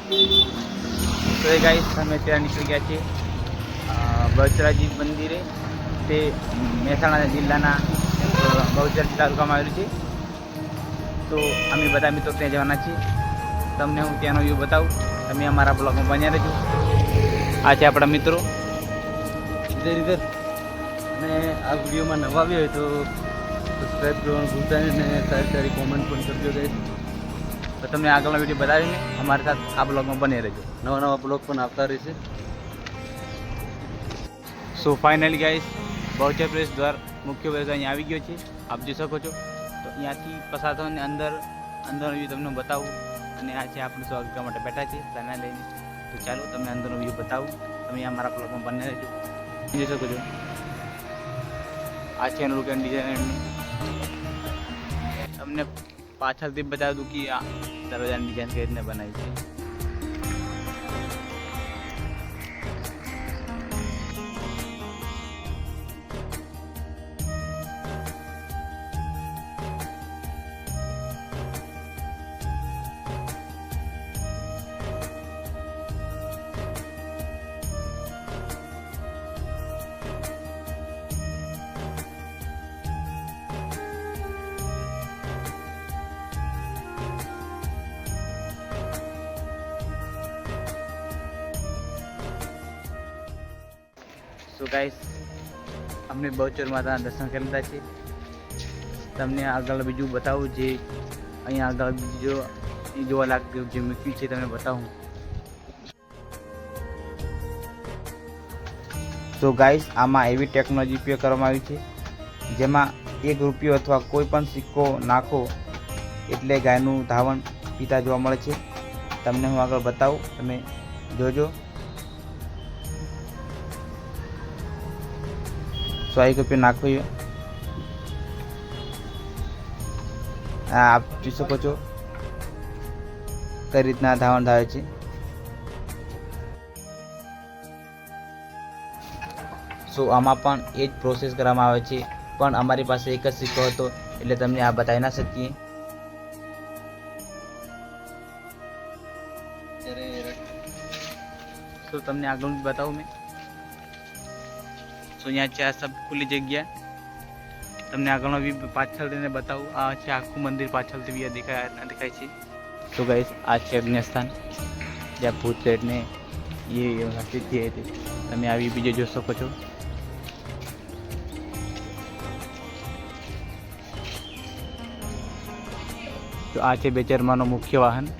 તો એ ગાઈસ અમે ત્યાં નીકળી ગયા છીએ બહુચરાજી મંદિરે. તે મહેસાણા જિલ્લાના બહુચરાજી તાલુકામાં આવેલું છે. તો અમે બધા મિત્રો ત્યાં જવાના છીએ. તમને હું ત્યાંનો વ્યૂ બતાવું, તમે અમારા બ્લોગમાં બન્યા રહેજો. આ છે આપણા મિત્રો. ઇધર ઇધર. અને આ વિડીયોમાં નવા આવ્યો હોય તો સબસ્ક્રાઈબ કરવાનું ભૂલતા નહીં અને સારી કોમેન્ટ પણ કરજો ગાઈસ. તો તમને આગળનો વિડીયો બતાવીને અમારી સાથે આ બ્લોગમાં બની રહેજો. નવા બ્લોગ પણ આવતા રહેશે. સો ફાઇનલી ગાઈસ બહુચર પ્રદેશ દ્વાર મુખ્ય પ્રદેશ અહીંયા આવી ગયો છે. આપ જોઈ શકો છો. તો અહીંયાથી પસાર થઈને અંદરનો વ્યૂ તમને બતાવું. અને આ છે આપણે સ્વાગત કરવા માટે બેઠા છે સાના લઈને. તો ચાલો તમને અંદરનો વ્યૂ બતાવું, તમે અમારા બ્લોગમાં બને રહેજો. જોઈ શકો છો આ છે એનું લુક એન્ડ ડિઝાઇન. તમને પાછળથી બતાવી દઉં કે આ દરવાજાની ડિઝાઇન કઈ રીતને બનાવી છે. સો ગાઈસ અમને બહુચર માતાના દર્શન કરી લીધા છે. તમને આગળ બીજું બતાવું, જે અહીંયા આગળ બીજું જોવા લાગ્યું જે મૂક્યું છે તમને બતાવું. તો ગાઈસ આમાં એવી ટેકનોલોજી ઉપયોગ કરવામાં આવી છે જેમાં 1 રૂપિયો અથવા કોઈ પણ સિક્કો નાખો એટલે ગાયનું ધાવણ પીતા જોવા મળે છે. તમને હું આગળ બતાવું, તમે જોજો. 100 રૂપિયા નાખો. આપ જોઈ શકો છો કઈ રીતના ધાવણ થાય છે. સો આમાં પણ એ જ પ્રોસેસ કરવામાં આવે છે, પણ અમારી પાસે એક જ સિક્કો હતો એટલે તમને આ બતાવી ના શકીએ. તો તમને આગળ બતાવું મેં. તો અહીંયા છે આ સબ ખુલ્લી જગ્યા. તમને આગળનો વ્યૂ પાછળથી બતાવું. આ છે આખું મંદિર પાછળથી વ્યૂ દેખાય છે. તો ગાઈસ આ છે અગ્નિસ્થાન જ્યાં ભૂત પ્રેતને એ સ્થિતિ હતી. તમે આવી બીજો જોઈ શકો છો. તો આ છે બેચરમાનો મુખ્ય વાહન.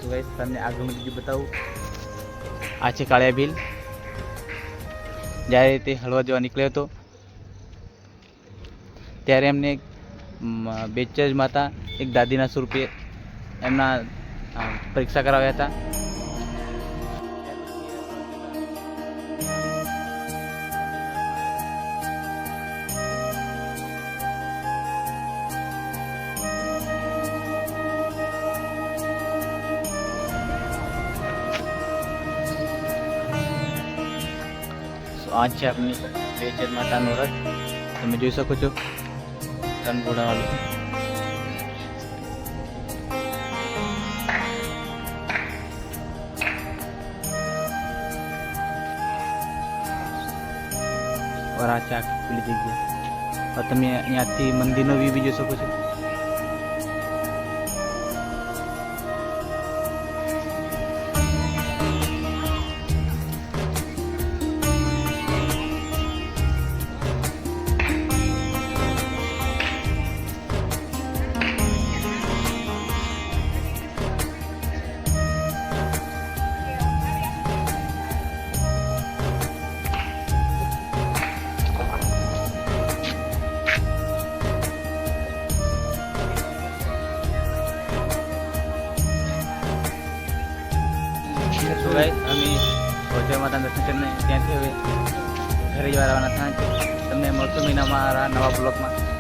તો ગાઈસ તમને આગળનું બીજું બતાવું. આ છે કાળિયા ભીલ. જ્યારે તે હળવા જવા નીકળ્યો હતો ત્યારે એમને બેચર માતા એક દાદીના સ્વરૂપે એમના પરીક્ષા કરાવ્યા હતા. આ છે આપણી બેચર માતાનો રથ. તમે જોઈ શકો છો ઘોડાવાળું. और આ છે આખી ખુલ્લી જગ્યા. તમે અહીંયાથી મંદિરનો વ્યૂ બી જોઈ શકો છો. તો ગાઈસ અમે બહુચર માતાના દર્શન કરીને ત્યાંથી હવે ઘરે જવા રવાના થયા છે. તમને મળશું મહિનામાં મારા નવા બ્લોગમાં.